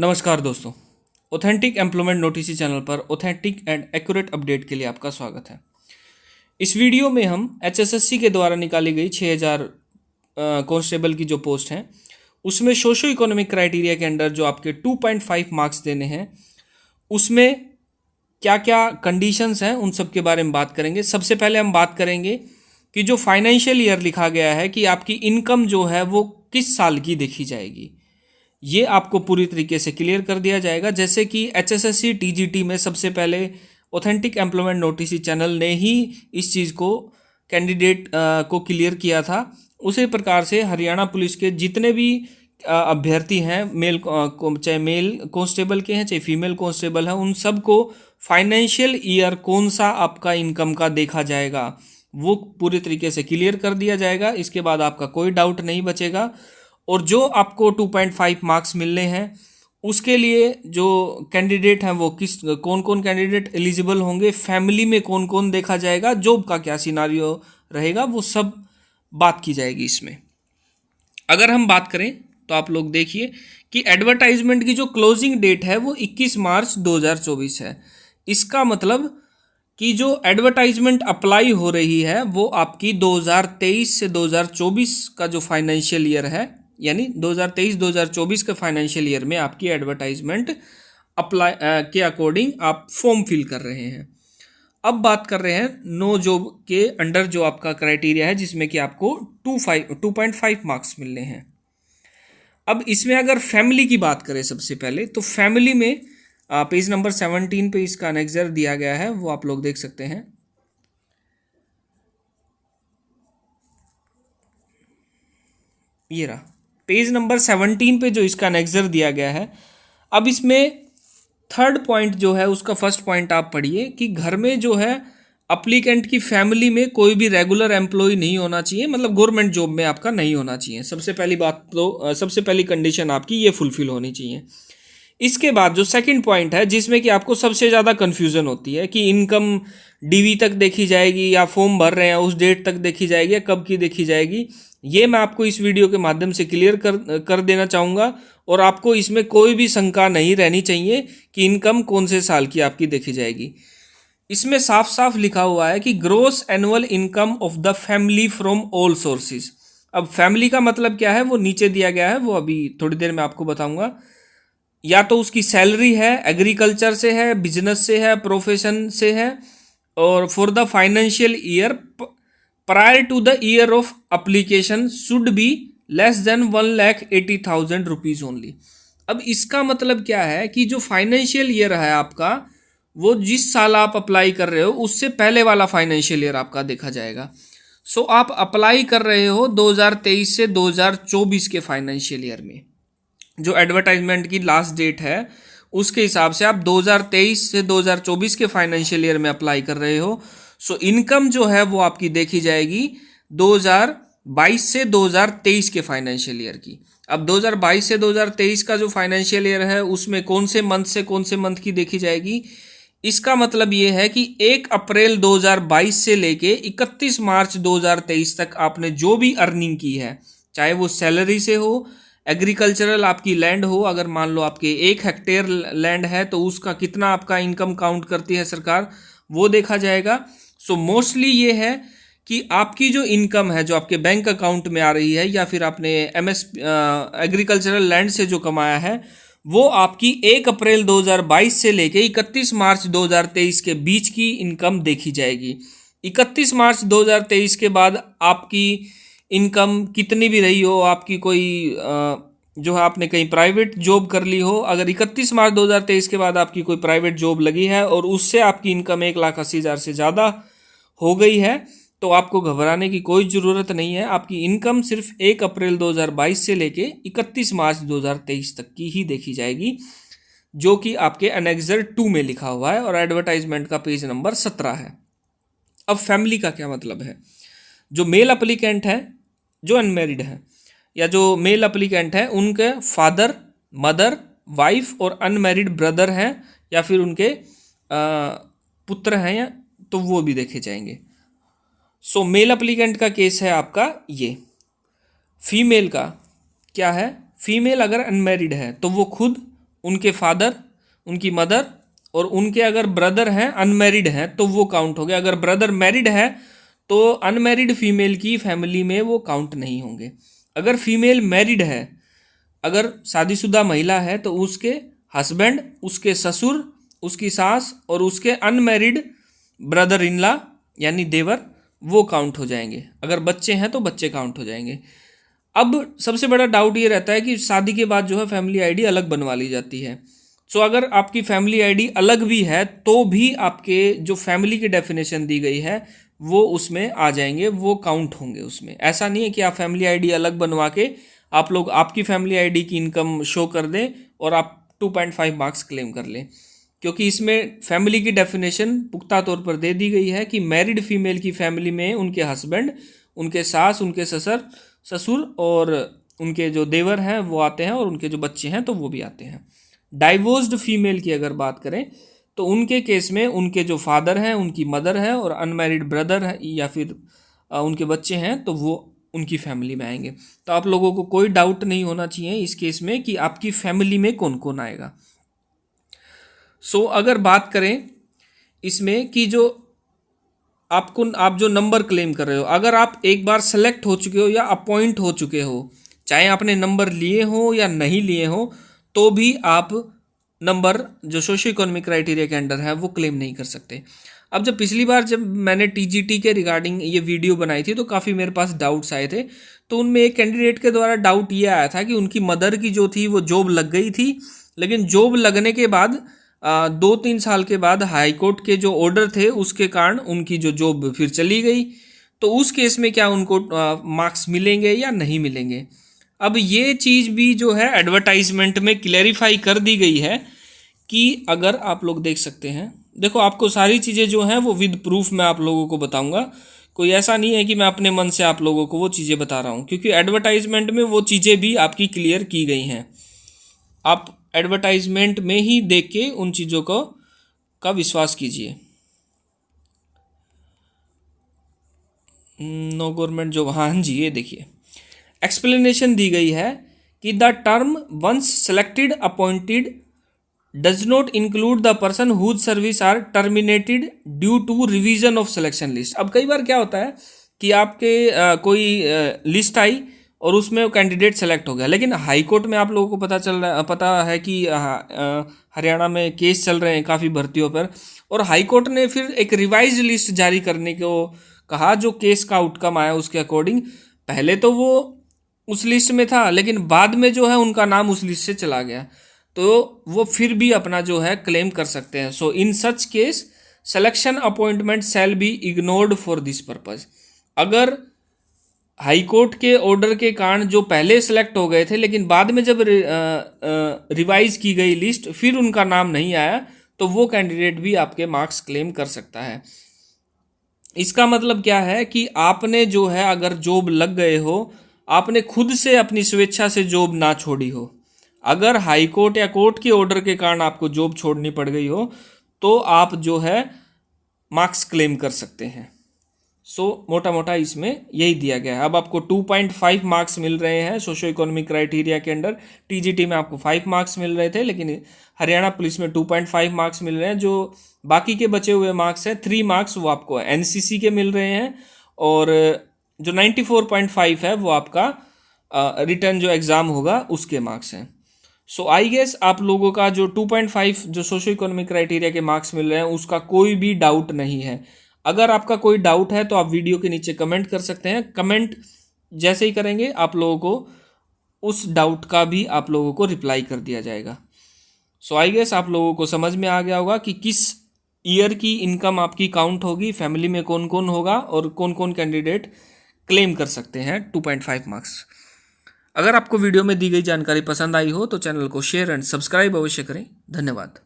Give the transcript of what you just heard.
नमस्कार दोस्तों, authentic employment notice channel पर ऑथेंटिक एंड एक्यूरेट अपडेट के लिए आपका स्वागत है। इस वीडियो में हम एचएसएससी के द्वारा निकाली गई 6000 कांस्टेबल की जो पोस्ट हैं उसमें सोशो इकोनॉमिक क्राइटेरिया के अंडर जो आपके 2.5 मार्क्स देने हैं उसमें क्या क्या कंडीशंस हैं उन सब के बारे में बात करेंगे। सबसे पहले हम बात करेंगे कि जो फाइनेंशियल ईयर लिखा गया है कि आपकी इनकम जो है वो किस साल की देखी जाएगी, ये आपको पूरी तरीके से क्लियर कर दिया जाएगा। जैसे कि एचएसएससी टीजीटी में सबसे पहले ऑथेंटिक एम्प्लॉयमेंट नोटिस चैनल ने ही इस चीज़ को कैंडिडेट को क्लियर किया था, उसी प्रकार से हरियाणा पुलिस के जितने भी अभ्यर्थी हैं, चाहे मेल कांस्टेबल के हैं चाहे फीमेल कांस्टेबल हैं, उन सब को फाइनेंशियल ईयर कौन सा आपका इनकम का देखा जाएगा वो पूरी तरीके से क्लियर कर दिया जाएगा। इसके बाद आपका कोई डाउट नहीं बचेगा। और जो आपको 2.5 मार्क्स मिलने हैं उसके लिए जो कैंडिडेट हैं वो कौन कौन कैंडिडेट एलिजिबल होंगे, फैमिली में कौन कौन देखा जाएगा, जॉब का क्या सिनारियो रहेगा, वो सब बात की जाएगी इसमें। अगर हम बात करें तो आप लोग देखिए कि एडवर्टाइजमेंट की जो क्लोजिंग डेट है वो 21 मार्च 2024 है। इसका मतलब कि जो एडवर्टाइजमेंट अप्लाई हो रही है वो आपकी 2023 से 2024 का जो फाइनेंशियल ईयर है, यानी 2023-2024 के फाइनेंशियल ईयर में आपकी एडवर्टाइजमेंट अप्लाई के अकॉर्डिंग आप फॉर्म फिल कर रहे हैं। अब बात कर रहे हैं नो जॉब के अंडर जो आपका क्राइटेरिया है जिसमें कि आपको 2.5 मार्क्स मिलने हैं। अब इसमें अगर फैमिली की बात करें सबसे पहले तो फैमिली में पेज नंबर 17 पे इसका अनेक्जर दिया गया है, वो आप लोग देख सकते हैं। ये रहा पेज नंबर 17 पे जो इसका अनेक्जर दिया गया है। अब इसमें थर्ड पॉइंट जो है उसका फर्स्ट पॉइंट आप पढ़िए कि घर में जो है अप्लीकेंट की फैमिली में कोई भी रेगुलर एम्प्लॉय नहीं होना चाहिए, मतलब गवर्नमेंट जॉब में आपका नहीं होना चाहिए। सबसे पहली बात तो सबसे पहली कंडीशन आपकी ये फुलफिल होनी चाहिए। इसके बाद जो सेकंड पॉइंट है जिसमें कि आपको सबसे ज़्यादा कन्फ्यूज़न होती है कि इनकम डीवी तक देखी जाएगी या फॉर्म भर रहे हैं उस डेट तक देखी जाएगी या कब की देखी जाएगी, ये मैं आपको इस वीडियो के माध्यम से क्लियर कर देना चाहूँगा। और आपको इसमें कोई भी शंका नहीं रहनी चाहिए कि इनकम कौन से साल की आपकी देखी जाएगी। इसमें साफ साफ लिखा हुआ है कि gross annual income of the family from all sources. अब फैमिली का मतलब क्या है वो नीचे दिया गया है, वो अभी थोड़ी देर में आपको बताऊंगा। या तो उसकी सैलरी है, एग्रीकल्चर से है, बिजनेस से है, प्रोफेशन से है, और for the financial year prior to the year of application should be less than 1,80,000 rupees only. अब इसका मतलब क्या है कि जो फाइनेंशियल ईयर है आपका वो जिस साल आप अप्लाई कर रहे हो उससे पहले वाला फाइनेंशियल ईयर आपका देखा जाएगा। सो आप अप्लाई कर रहे हो 2023 से 2024 के फाइनेंशियल ईयर में, जो एडवर्टाइजमेंट की लास्ट डेट है उसके हिसाब से आप 2023 से 2024 के फाइनेंशियल ईयर में अप्लाई कर रहे हो। सो इनकम जो है वो आपकी देखी जाएगी 2022 से 2023 के फाइनेंशियल ईयर की। अब 2022 से 2023 का जो फाइनेंशियल ईयर है उसमें कौन से मंथ से कौन से मंथ की देखी जाएगी, इसका मतलब ये है कि 1 अप्रैल 2022 से लेके 31 मार्च 2023 तक आपने जो भी अर्निंग की है, चाहे वो सैलरी से हो, एग्रीकल्चरल आपकी लैंड हो, अगर मान लो आपके 1 हेक्टेयर लैंड है तो उसका कितना आपका इनकम काउंट करती है सरकार, वो देखा जाएगा। सो मोस्टली ये है कि आपकी जो इनकम है जो आपके बैंक अकाउंट में आ रही है या फिर आपने एग्रीकल्चरल लैंड से जो कमाया है वो आपकी 1 अप्रैल 2022 से लेके 31 मार्च 2023 के बीच की इनकम देखी जाएगी। 31 मार्च 2023 के बाद आपकी इनकम कितनी भी रही हो, आपकी कोई जो है आपने कहीं प्राइवेट जॉब कर ली हो, अगर 31 मार्च 2023 के बाद आपकी कोई प्राइवेट जॉब लगी है और उससे आपकी इनकम 1,80,000 से ज़्यादा हो गई है तो आपको घबराने की कोई ज़रूरत नहीं है। आपकी इनकम सिर्फ 1 अप्रैल 2022 से लेके 31 मार्च 2023 तक की ही देखी जाएगी, जो कि आपके अनेक्जर 2 में लिखा हुआ है और एडवर्टाइजमेंट का पेज नंबर 17 है। अब फैमिली का क्या मतलब है, जो मेल अप्लीकेंट है जो अनमेरिड है या जो मेल अप्लीकेंट है उनके फादर, मदर, वाइफ और अनमेरिड ब्रदर हैं या फिर उनके पुत्र हैं या तो वो भी देखे जाएंगे। सो मेल अप्लीकेंट का केस है आपका ये। फीमेल का क्या है, फीमेल अगर अनमेरिड है तो वो खुद उनके फादर, उनकी मदर और उनके अगर ब्रदर हैं अनमैरिड हैं तो वो काउंट हो गए। अगर ब्रदर मैरिड है तो अनमैरिड फीमेल की फैमिली में वो काउंट नहीं होंगे। अगर फीमेल मैरिड है, अगर शादीशुदा महिला है तो उसके हस्बैंड, उसके ससुर, उसकी सास और उसके अनमैरिड ब्रदर इन लॉ यानी देवर वो काउंट हो जाएंगे। अगर बच्चे हैं तो बच्चे काउंट हो जाएंगे। अब सबसे बड़ा डाउट ये रहता है कि शादी के बाद जो है फैमिली आईडी अलग बनवा ली जाती है। सो अगर आपकी फैमिली आईडी अलग भी है तो भी आपके जो फैमिली की डेफिनेशन दी गई है वो उसमें आ जाएंगे, वो काउंट होंगे उसमें। ऐसा नहीं है कि आप फैमिली आईडी अलग बनवा के आप लोग आपकी फैमिली आईडी की इनकम शो कर दें और आप 2.5 मार्क्स क्लेम कर लें, क्योंकि इसमें फैमिली की डेफिनेशन पुख्ता तौर पर दे दी गई है कि मैरिड फीमेल की फैमिली में उनके हस्बैंड, उनके सास, उनके ससुर और उनके जो देवर हैं वो आते हैं और उनके जो बच्चे हैं तो वो भी आते हैं। डाइवोर्स्ड फीमेल की अगर बात करें तो उनके केस में उनके जो फादर हैं, उनकी मदर है और अनमैरिड ब्रदर है या फिर उनके बच्चे हैं तो वो उनकी फैमिली में आएंगे। तो आप लोगों को कोई डाउट नहीं होना चाहिए इस केस में कि आपकी फैमिली में कौन कौन आएगा। सो अगर बात करें इसमें कि जो आप जो नंबर क्लेम कर रहे हो, अगर आप एक बार सेलेक्ट हो चुके हो या अपॉइंट हो चुके हो, चाहे आपने नंबर लिए हो या नहीं लिए हो, तो भी आप नंबर जो सोशियो इकोनॉमिक क्राइटेरिया के अंडर है वो क्लेम नहीं कर सकते। अब जब पिछली बार जब मैंने टीजीटी के रिगार्डिंग ये वीडियो बनाई थी तो काफ़ी मेरे पास डाउट्स आए थे। तो उनमें एक कैंडिडेट के द्वारा डाउट ये आया था कि उनकी मदर की जो थी वो जॉब लग गई थी, लेकिन जॉब लगने के बाद 2-3 साल के बाद हाई कोर्ट के जो ऑर्डर थे उसके कारण उनकी जो जॉब फिर चली गई। तो उस केस में क्या उनको मार्क्स मिलेंगे या नहीं मिलेंगे? अब ये चीज़ भी जो है एडवर्टाइजमेंट में क्लैरिफाई कर दी गई है कि अगर आप लोग देख सकते हैं, देखो आपको सारी चीज़ें जो हैं वो विद प्रूफ मैं आप लोगों को बताऊंगा। कोई ऐसा नहीं है कि मैं अपने मन से आप लोगों को वो चीज़ें बता रहा हूँ, क्योंकि एडवर्टाइजमेंट में वो चीज़ें भी आपकी क्लियर की गई हैं। आप एडवर्टाइजमेंट में ही देख के उन चीज़ों का विश्वास कीजिए। नो गवर्नमेंट जॉब, हाँ जी, ये देखिए एक्सप्लेनेशन दी गई है कि the term once selected appointed does not include the person whose service are terminated due to revision of selection list. अब कई बार क्या होता है कि आपके कोई लिस्ट आई और उसमें कैंडिडेट सेलेक्ट हो गया, लेकिन हाई कोर्ट में आप लोगों को पता है कि हरियाणा में केस चल रहे हैं काफ़ी भर्तियों पर, और हाई कोर्ट ने फिर एक रिवाइज लिस्ट जारी करने को कहा जो केस का आउटकम आया उसके अकॉर्डिंग। पहले तो वो उस लिस्ट में था लेकिन बाद में जो है उनका नाम उस लिस्ट से चला गया, तो वो फिर भी अपना जो है क्लेम कर सकते हैं। So in such case selection appointment shall be ignored for this purpose. अगर हाई कोर्ट के ऑर्डर के कारण जो पहले सेलेक्ट हो गए थे लेकिन बाद में जब रिवाइज की गई लिस्ट फिर उनका नाम नहीं आया तो वो कैंडिडेट भी आपके मार्क्स क्लेम कर सकता है। इसका मतलब क्या है कि आपने जो है अगर जॉब लग गए हो, आपने खुद से अपनी स्वेच्छा से जॉब ना छोड़ी हो, अगर हाई कोर्ट या कोर्ट के ऑर्डर के कारण आपको जॉब छोड़नी पड़ गई हो तो आप जो है मार्क्स क्लेम कर सकते हैं। सो मोटा मोटा इसमें यही दिया गया है। अब आपको 2.5 मार्क्स मिल रहे हैं सोशियो इकोनॉमिक क्राइटेरिया के अंडर। टीजीटी में आपको 5 मार्क्स मिल रहे थे, लेकिन हरियाणा पुलिस में 2.5 मार्क्स मिल रहे हैं। जो बाकी के बचे हुए मार्क्स हैं 3 मार्क्स वो आपको एनसीसी के मिल रहे हैं, और जो 94.5 है वो आपका रिटर्न जो एग्ज़ाम होगा उसके मार्क्स हैं। सो आई गेस आप लोगों का जो 2.5 जो सोशियो इकोनॉमिक क्राइटेरिया के मार्क्स मिल रहे हैं उसका कोई भी डाउट नहीं है। अगर आपका कोई डाउट है तो आप वीडियो के नीचे कमेंट कर सकते हैं। कमेंट जैसे ही करेंगे आप लोगों को उस डाउट का भी आप लोगों को रिप्लाई कर दिया जाएगा। सो आई गेस आप लोगों को समझ में आ गया होगा कि किस ईयर की इनकम आपकी काउंट होगी, फैमिली में कौन कौन होगा और कौन कौन कैंडिडेट क्लेम कर सकते हैं 2.5 मार्क्स। अगर आपको वीडियो में दी गई जानकारी पसंद आई हो तो चैनल को शेयर एंड सब्सक्राइब अवश्य करें। धन्यवाद।